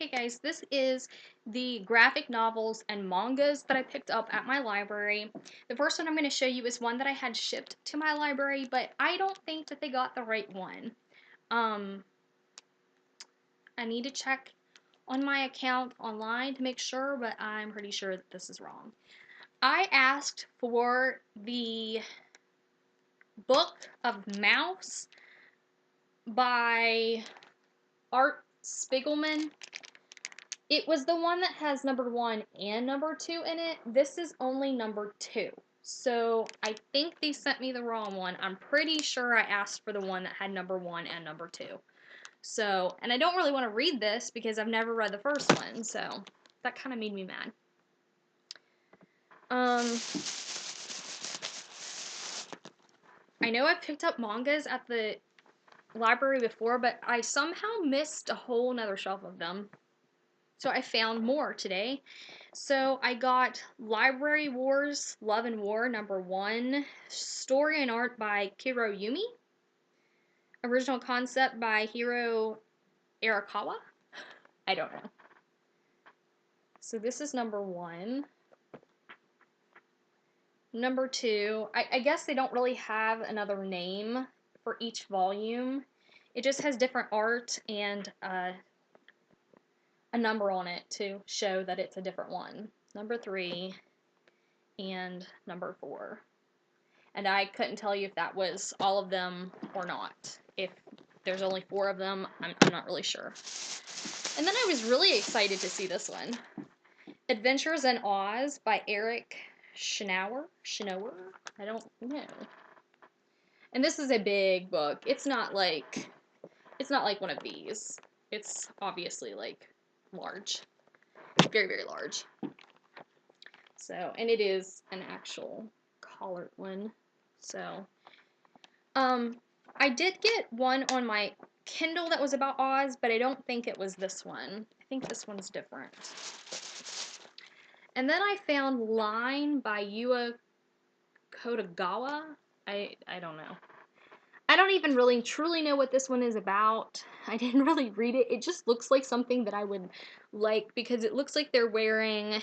Hey guys, this is the graphic novels and mangas that I picked up at my library. The first one I'm going to show you is one that I had shipped to my library, but I don't think that they got the right one. I need to check on my account online to make sure, but I'm pretty sure that this is wrong. I asked for the Book of Mouse by Art Spiegelman. It was the one that has number 1 and number 2 in it. This is only number 2. So I think they sent me the wrong one. I'm pretty sure I asked for the one that had number 1 and number 2. So, and I don't really want to read this because I've never read the first one. So that kind of made me mad. I know I've picked up mangas at the library before, but I somehow missed a whole nother shelf of them. So I found more today. So I got Library Wars, Love and War, number 1. Story and art by Kuroyumi. Original concept by Hiro Arakawa. I don't know. So this is number 1. Number 2, I guess they don't really have another name for each volume. It just has different art and a number on it to show that it's a different one. Number 3 and number 4. And I couldn't tell you if that was all of them or not. If there's only 4 of them, I'm not really sure. And then I was really excited to see this one. Adventures in Oz by Eric Schnower? I don't know. And this is a big book. It's not like one of these. It's obviously like large. Very, very large. So, and it is an actual collared one. So, I did get one on my Kindle that was about Oz, but I don't think it was this one. I think this one's different. And then I found Line by Yua Kodagawa. I don't know. I don't even really truly know what this one is about. I didn't really read it. It just looks like something that I would like because it looks like they're wearing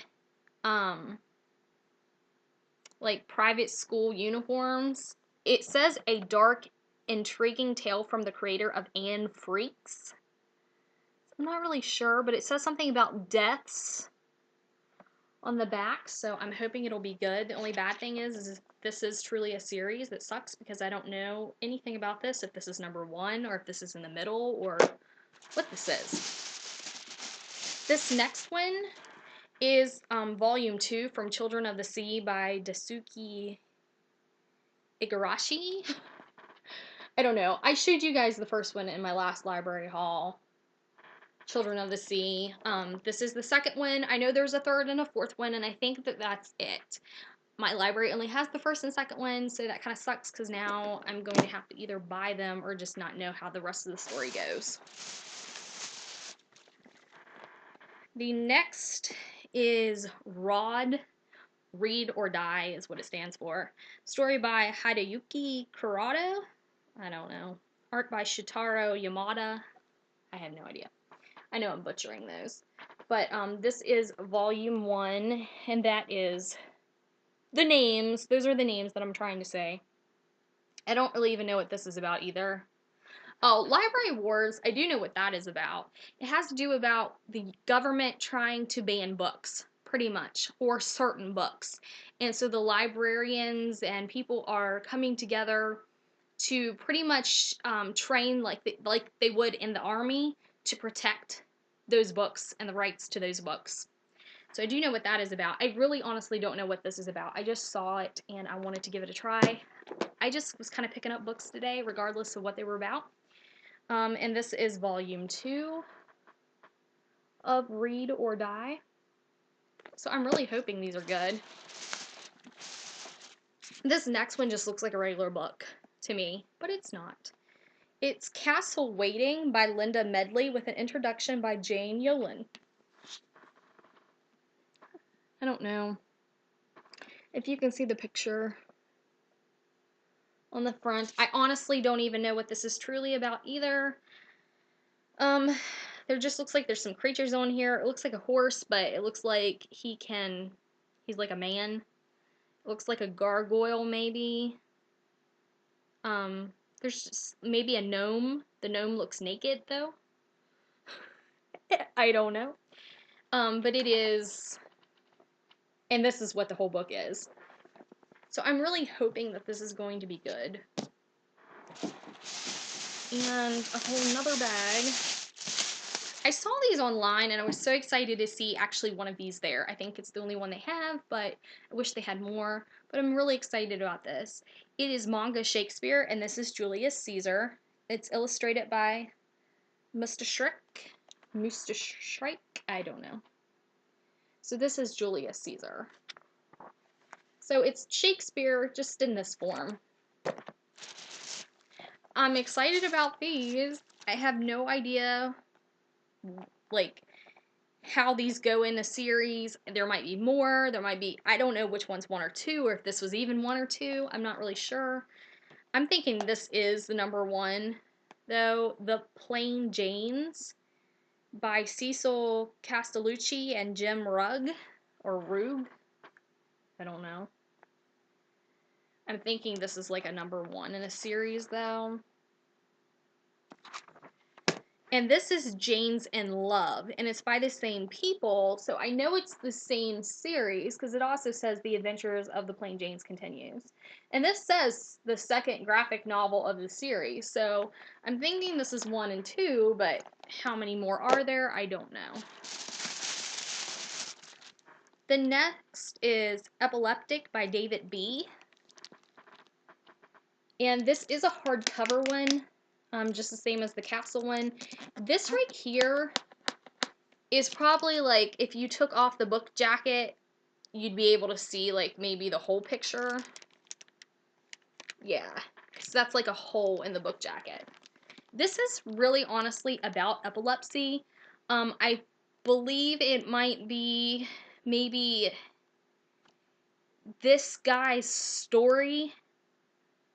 like private school uniforms. It says a dark, intriguing tale from the creator of Anne Freaks. I'm not really sure, but it says something about deaths on the back, so I'm hoping it'll be good. The only bad thing is this is truly a series that sucks because I don't know anything about this, if this is number 1 or if this is in the middle or what this is. This next one is volume 2 from Children of the Sea by Daisuke Igarashi. I don't know. I showed you guys the first one in my last library haul. Children of the Sea. This is the second one. I know there's a third and a fourth one, and I think that that's it. My library only has the first and second one, so that kind of sucks because now I'm going to have to either buy them or just not know how the rest of the story goes. The next is Rod, Read or Die is what it stands for. Story by Hideyuki Kurata. I don't know. Art by Shitaro Yamada. I have no idea. I know I'm butchering those. But this is volume 1, and that is the names. Those are the names that I'm trying to say. I don't really even know what this is about either. Oh, Library Wars, I do know what that is about. It has to do about the government trying to ban books, pretty much, or certain books. And so the librarians and people are coming together to pretty much train like they would in the army to protect those books and the rights to those books. So I do know what that is about. I really honestly don't know what this is about. I just saw it and I wanted to give it a try. I just was kind of picking up books today regardless of what they were about. And this is volume 2 of Read or Die. So I'm really hoping these are good. This next one just looks like a regular book to me, but it's not. It's Castle Waiting by Linda Medley with an introduction by Jane Yolen. I don't know if you can see the picture on the front. I honestly don't even know what this is truly about either. there just looks like there's some creatures on here. It looks like a horse, but it looks like he's like a man. It looks like a gargoyle, maybe. There's just maybe a gnome. The gnome looks naked, though. I don't know. But it is, and this is what the whole book is. So I'm really hoping that this is going to be good. And a whole nother bag. I saw these online and I was so excited to see actually one of these there. I think it's the only one they have, but I wish they had more. But I'm really excited about this. It is Manga Shakespeare, and this is Julius Caesar. It's illustrated by Mr. Shrike? I don't know. So this is Julius Caesar. So it's Shakespeare, just in this form. I'm excited about these. I have no idea, like, how these go in a series. There might be more, there might be, I don't know which one's 1 or 2, or if this was even 1 or 2, I'm not really sure. I'm thinking this is the number 1, though. The Plain Janes by Cecil Castellucci and Jim Rugg, or Rugg, I don't know. I'm thinking this is like a number 1 in a series, though. And this is Jane's in Love, and it's by the same people, so I know it's the same series, because it also says The Adventures of the Plain Janes continues. And this says the second graphic novel of the series, so I'm thinking this is 1 and 2, but how many more are there? I don't know. The next is Epileptic by David B. And this is a hardcover one. Just the same as the capsule one. This right here is probably like, if you took off the book jacket, you'd be able to see like maybe the whole picture. Yeah, because that's like a hole in the book jacket. This is really honestly about epilepsy. I believe it might be maybe this guy's story,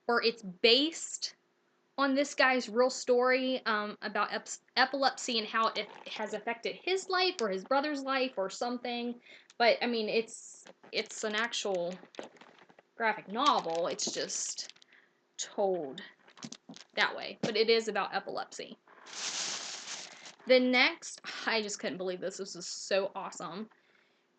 or it's based on this guy's real story about epilepsy and how it has affected his life or his brother's life or something. But I mean, it's an actual graphic novel. It's just told that way. But it is about epilepsy. The next, I just couldn't believe this. This is so awesome.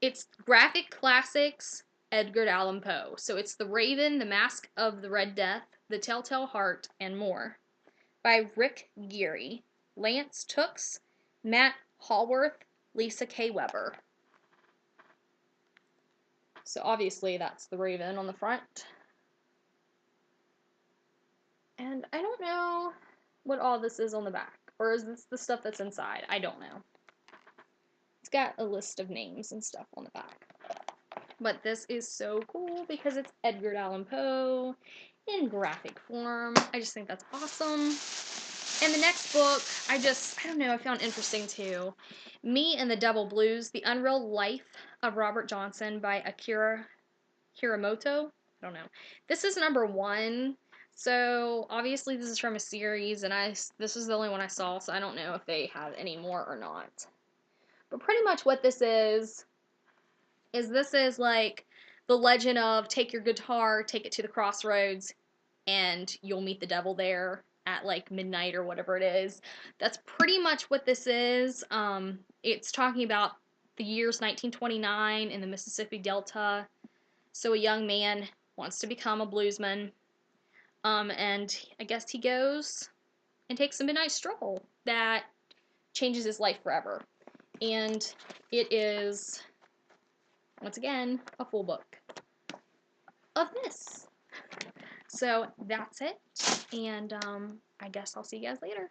It's Graphic Classics Edgar Allan Poe. So it's The Raven, The Mask of the Red Death, The Telltale Heart, and more. By Rick Geary, Lance Tooks, Matt Hallworth, Lisa K. Weber. So obviously that's the Raven on the front. And I don't know what all this is on the back. Or is this the stuff that's inside? I don't know. It's got a list of names and stuff on the back. But this is so cool because it's Edgar Allan Poe in graphic form. I just think that's awesome. And the next book, I don't know, I found interesting too. Me and the Double Blues, The Unreal Life of Robert Johnson by Akira Hiramoto. I don't know. This is number 1. So obviously this is from a series, and this is the only one I saw, so I don't know if they have any more or not. But pretty much what this is like the legend of take your guitar, take it to the crossroads, and you'll meet the devil there at like midnight or whatever it is. That's pretty much what this is. It's talking about the years 1929 in the Mississippi Delta. So a young man wants to become a bluesman. And I guess he goes and takes a midnight stroll that changes his life forever. And it is, once again, a full book of this. So that's it, and I guess I'll see you guys later.